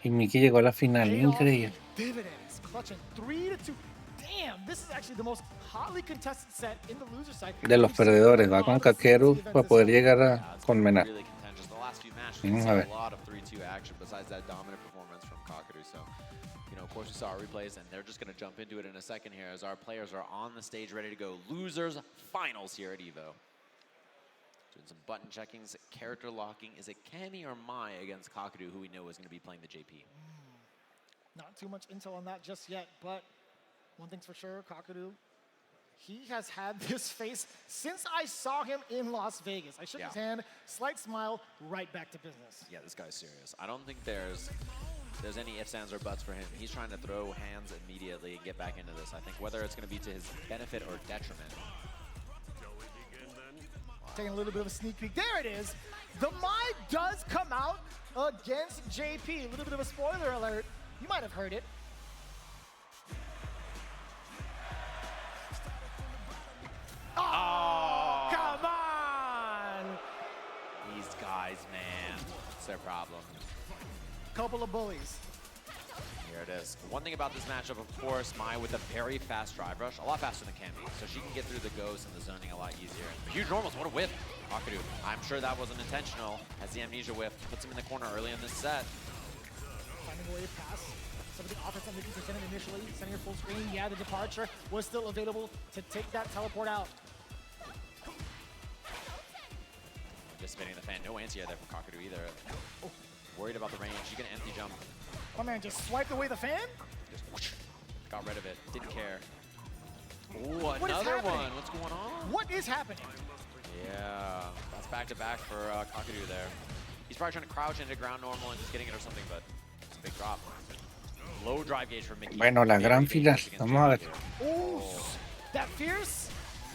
Y Mickey llegó a la final, Payoff increíble. dividends, clutching 3-2. Damn, this is actually the most hotly contested set in the loser side. De los perdedores, va con Kakeru para poder llegar a conmenar. Really contentious. The last few matches, Vamos we've a seen ver. a lot of 3-2 action besides that dominant performance from Kakeru. So, you know, of course, we saw our replays, and they're just going to jump into it in a second here as our players are on the stage ready to go. Losers finals here at EVO. Doing some button checkings, character locking. Is it Cammy or Mai against Kakeru, who we know is going to be playing the JP? Not too much intel on that just yet, but one thing's for sure, Kakeru, he has had this face since I saw him in Las Vegas. I shook his hand, slight smile, right back to business. Yeah, this guy's serious. I don't think there's any ifs, ands, or buts for him. He's trying to throw hands immediately and get back into this. I think whether it's going to be to his benefit or detriment. Taking a little bit of a sneak peek. There it is. The Mai does come out against JP. A little bit of a spoiler alert. You might have heard it. Oh, come on! These guys, man, it's their problem. Couple of bullies. Here it is. One thing about this matchup, of course, Mai with a very fast drive rush, a lot faster than Cammy, so she can get through the ghosts and the zoning a lot easier. Huge normals, what a whiff. Kakeru, I'm sure that wasn't intentional, as the amnesia whiff puts him in the corner early in this set. Finding a way to pass. Some of the offense that Mickey presented initially, sending her full screen. Yeah, the departure was still available to take that teleport out. Anticipating the fan, no anti-air there for Kakeru either. Oh, worried about the range, she can empty jump. My man just swiped away the fan? Just whoosh, got rid of it, didn't care. Ooh, another one, what's going on? What is happening? Yeah, that's back-to-back for Kakeru there. He's probably trying to crouch into ground normal and just getting it or something, but it's a big drop. Low drive gauge for Mickey. Bueno, la gran final. Vamos a ver. Oh, that fierce?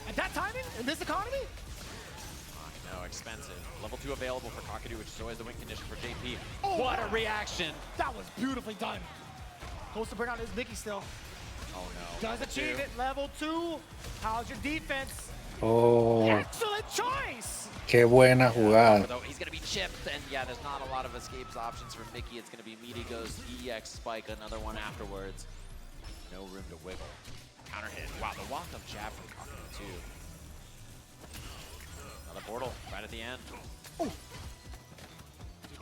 At that timing? In this economy? I know, expensive. Level 2 available for Kakeru, which is always the win condition for JP. Oh, what a reaction! That was beautifully done. Goes to bring out his Mickey still. Oh no. Does achieve it. Level 2. How's your defense? Oh, Excellent choice! qué buena jugada. Though he's gonna be chipped, and yeah, there's not a lot of escapes options for Mickey. It's gonna be meaty goes EX spike, another one afterwards. No room to wiggle. Counter hit. Wow, the walk up jab from Kakeru too. Another portal right at the end. Ooh.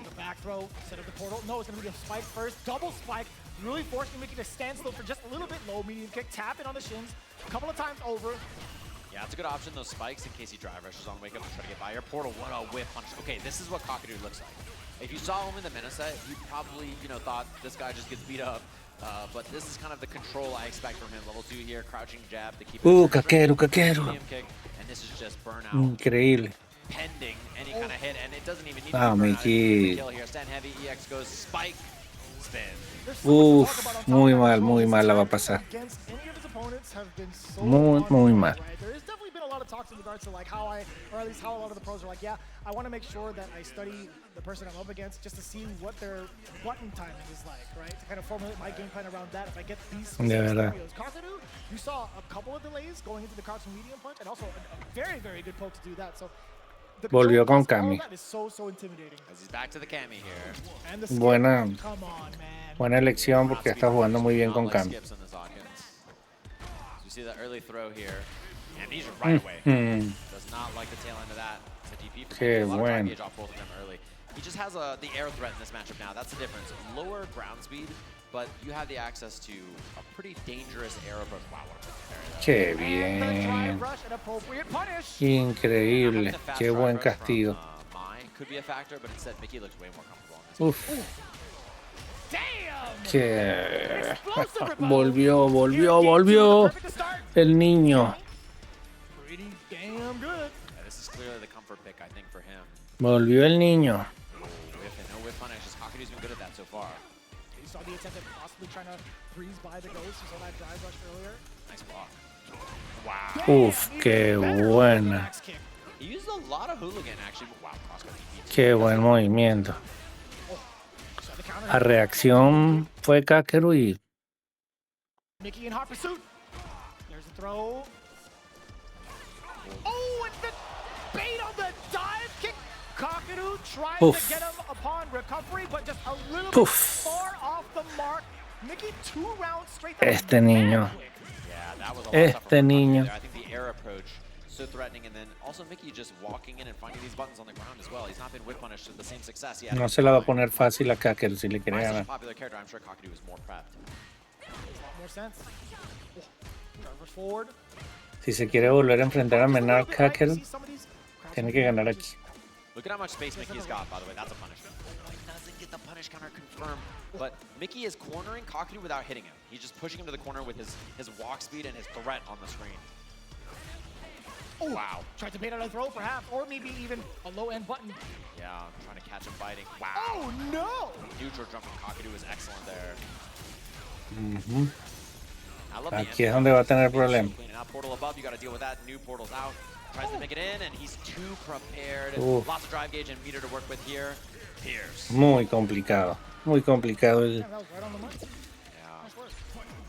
The back throw, set up the portal. No, it's gonna be a spike first. Double spike, really forcing Mickey to stand still for just a little bit low. Medium kick, tap it on the shins. A couple of times over. Yeah, it's a good option, those spikes, in case he drive rushes on wake up and try to get by your portal. What a whip punch. Okay, this is what Kakeru looks like. If you saw him in the meta set, you probably, thought this guy just gets beat up. But this is kind of the control I expect from him. Level 2 here, crouching jab to keep it. Kakeru. Medium kick, and this is just burnout. Increíble. Pending any kind of hit, and it doesn't even need Ah, to be Mickey. kill here. Stand heavy, EX goes spike, spin. Uf, muy mal la va a pasar. Muy mal. There's definitely been a lot of talks in regards to like how or at least how a lot of the pros are like, yeah, I want to make sure that I study the person I'm up against just to see what their button timing is like, right? To kind of formulate my game plan around that. If I get these scenarios. Kakeru, you saw a couple of delays going into the crouching medium punch, and also a very, very good poke to do that. So volvió con Cammy. Buena elección porque está jugando muy bien con Cammy. Qué bueno. He just has the air threat in this matchup now. That's the difference. Lower ground speed, but you have the access to a pretty dangerous air approach. Wow, what a Qué bien. Increíble. Qué buen castigo. Uf. Que volvió el niño. Volvió el niño. Uf, qué buena. Qué buen movimiento. La reacción fue Kakeru y Mickey in hot pursuit. There's a throw. Oh, and the bait on the dive kick. Kakeru tries to get him upon recovery, but just a little bit far Mickey 2 rounds straight. That was Este niño. mad quick. Yeah, that was a lot tougher Este for Kakeru niño. there. I think the air approach so threatening, and then also Mickey just walking in and finding these buttons on the ground as well. He's not been whip punished with the same success he had. No se la va a poner fácil a Kakeru si le quiere Why is such a ganar. popular character? I'm sure Kakeru was more prepped. Makes a lot more sense. Oh, drivers forward. Si se quiere volver a enfrentar a Just a Menar little bit, right? You Kakeru, see some of these crowds tiene que ganar aquí. Look at how much space Mickey's got, by the way. That's a punish. Oh, he doesn't get the punish counter confirmed. But Mickey is cornering Kakeru without hitting him. He's just pushing him to the corner with his walk speed and his threat on the screen. Oh, wow. Tried to bait out a throw, perhaps, or maybe even a low-end button. Yeah, trying to catch him biting. Wow. Oh, no! Neutral jump from Kakeru was excellent there. I love Aquí es donde va a tener problemas. Now portal above, you got to deal with that. New portal's out. Tries to make it in, and he's too prepared. Uf. Lots of drive gauge and meter to work with here. Pierce. Muy complicado. Muy complicado. Yeah, that was right on the money. Yeah. Nice work.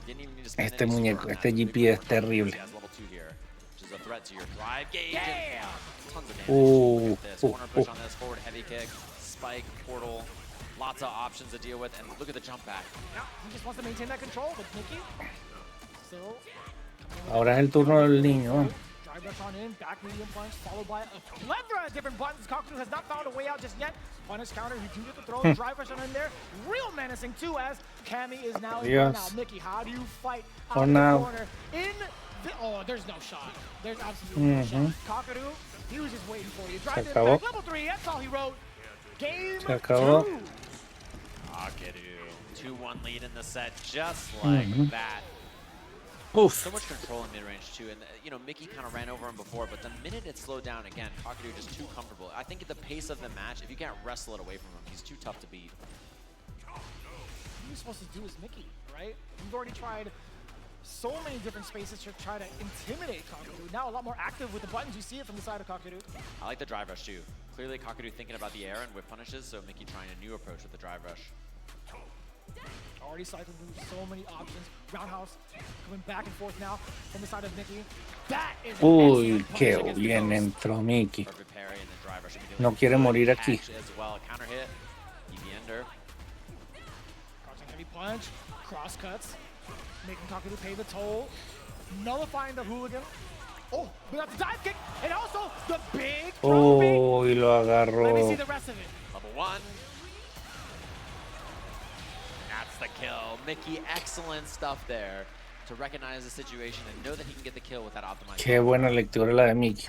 Didn't even need to spend Este any muñeco, score on este that. GP es terrible. He has level 2 here, which is a threat to your drive gauge. Yeah. Tons of damage. Ooh, Look at this. Corner push on this, forward heavy kick, spike, portal. Lots of options to deal with, and look at the jump back. Yeah, he just wants to maintain that control, but Mickey still. Ahora es el turno del niño. Drive rush on in, back medium punch, followed by a plethora of different buttons. Kakeru has not found a way out just yet. Punish counter, you do get the throw, drive rush on in there. Real menacing too, as Cammy is now in Yes. now. Mickey, how do you fight For out of now. the corner? Oh, there's no shot. There's absolutely no shot. Kakeru, he was just waiting for you. Drive it acabó. back, level 3, that's all he wrote. Game Se acabó. 2. Kakeru, 2-1 lead in the set, just like that. Uf. So much control in mid-range too, and you know Mickey kind of ran over him before, but the minute it slowed down again, Kakeru just too comfortable. I think at the pace of the match, if you can't wrestle it away from him, he's too tough to beat. What you're supposed to do is Mickey, right? You've already tried so many different spaces to try to intimidate Kakeru. Now a lot more active with the buttons. You see it from the side of Kakeru. I like the drive rush too. Clearly Kakeru thinking about the air and whip punishes, so Mickey trying a new approach with the drive rush. Already cycling through so many options. Roundhouse coming back and forth now from the side of Mickey. That is an Uy, excellent punish qué against the bien post. entró Mickey. Perfect parry and then drive rush. No quiere morir aquí. As well, counter hit, EV ender. Crouching heavy punch, cross cuts, making Kakeru pay the toll, nullifying the hooligan. Oh, we got the dive kick, and also the big throw bait. Oh, y lo Let me see agarró. the rest of it. Level 1. That's the kill. Mickey, excellent stuff there to recognize the situation and know that he can get the kill with that optimized. Qué buena lectura la de Mickey.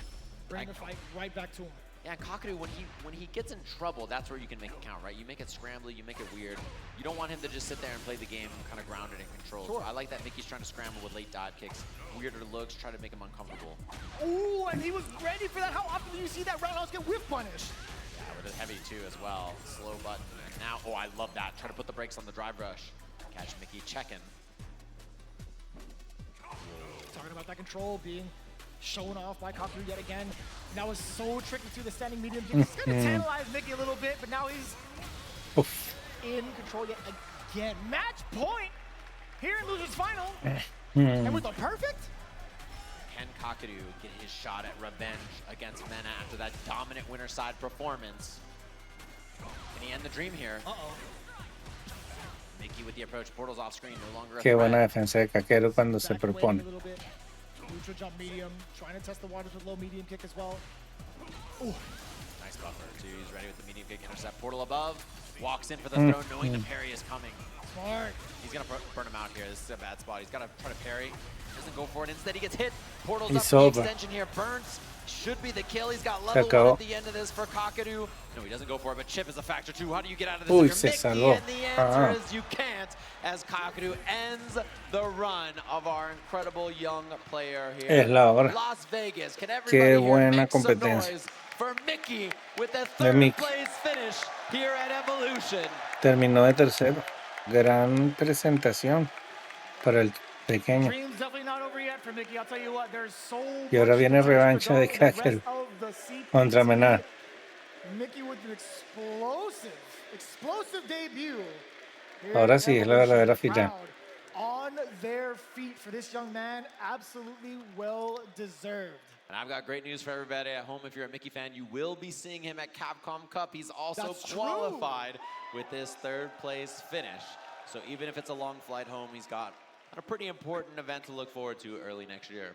Bring the fight right back to him. Yeah, Kakeru, when he gets in trouble, that's where you can make it count, right? You make it scrambly, you make it weird. You don't want him to just sit there and play the game kind of grounded and controlled. Sure. So I like that Mickey's trying to scramble with late dive kicks, weirder looks, try to make him uncomfortable. Ooh, and he was ready for that. How often do you see that roundhouse get whiff punished? Yeah, with a heavy too as well. Slow button. And now, oh, I love that. Try to put the brakes on the drive rush. Catch Mickey checking. Talking about that control being shown off by Kakeru yet again. And that was so tricky to the standing medium kick. It's going to tantalize Mickey a little bit, but now he's Uf. in control yet again. Match point here in Losers Final. And with the perfect. Can Kakeru get his shot at revenge against Mena after that dominant winner side performance? Can he end the dream here? Uh-oh. Mickey with the approach, portals off screen, no longer a Qué buena threat. defensa de Kakeru cuando se Back away propone. a little bit. Neutral jump medium. Trying to test the waters with low medium kick as well. Ooh. Nice buffer too. He's ready with the medium kick, intercept portal above. Walks in for the throw, knowing the parry is coming. Smart. He's gonna burn him out here. This is a bad spot. He's gotta try to parry. Doesn't go for it. Instead, he gets hit. Portals He's up the over. extension here. Burns should be the kill. He's got Se level 1 acabó. at the end of this for Kakeru. No, he doesn't go for it, but chip is a factor too. How do you get out of this? Uy, if se you're Mickey? salvó. And the answer Ah. is you can't, as Kakeru ends the run of our incredible young player here. Es la hora. Las Vegas. Can everybody Qué here buena make some competencia. noise for Mickey with the De third Mickey. place finish here at Evolution? Terminó de tercero. Gran presentación para el pequeño. Dream's definitely not over yet for Mickey. I'll tell you what, there's so Y ahora much viene to revancha de go. The rest Kakeru of the CPT, contra Menar. Mickey with an explosive debut. Here Ahora at sí es la Evolution. verdadera final. Crowd on their feet for this young man, absolutely well deserved. And I've got great news for everybody at home. If you're a Mickey fan, you will be seeing him at Capcom Cup. He's also That's true. qualified with this third place finish. So even if it's a long flight home, he's got a pretty important event to look forward to early next year.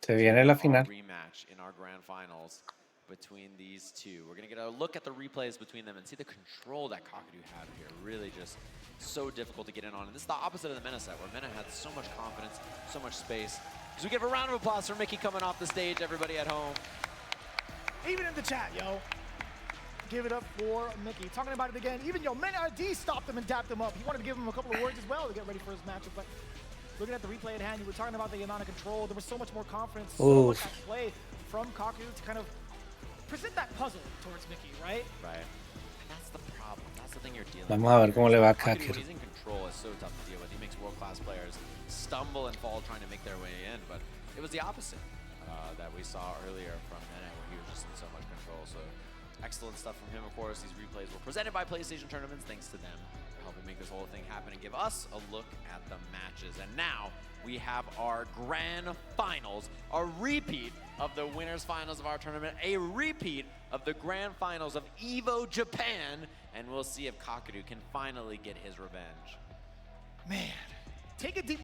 Se viene la final. Rematch in our grand finals between these two. We're going to get a look at the replays between them and see the control that KAKERU had here. Really just so difficult to get in on. And this is the opposite of the Mena set, where Mena had so much confidence, so much space. So we give a round of applause for Mickey coming off the stage, everybody at home. Even in the chat, yo. Give it up for Mickey. Talking about it again. Even, yo, Mena D stopped him and dapped him up. He wanted to give him a couple of words as well to get ready for his matchup, but looking at the replay at hand, you were talking about the amount of control. There was so much more confidence, so much at play from KAKERU to kind of present that puzzle towards Mickey, right? Right. And that's the problem. That's the thing you're dealing Vamos a ver with. cómo le va a KAKERU, when KAKERU. he's in control, is so tough to deal with. He makes world-class players stumble and fall trying to make their way in, but it was the opposite that we saw earlier from Mena, where he was just in so much control. So excellent stuff from him, of course. These replays were presented by PlayStation Tournaments. Thanks to them for helping make this whole thing happen and give us a look at the matches. And now we have our grand finals, a repeat of the winners finals of our tournament, a repeat of the grand finals of EVO Japan, and we'll see if KAKERU can finally get his revenge. Man, take a deep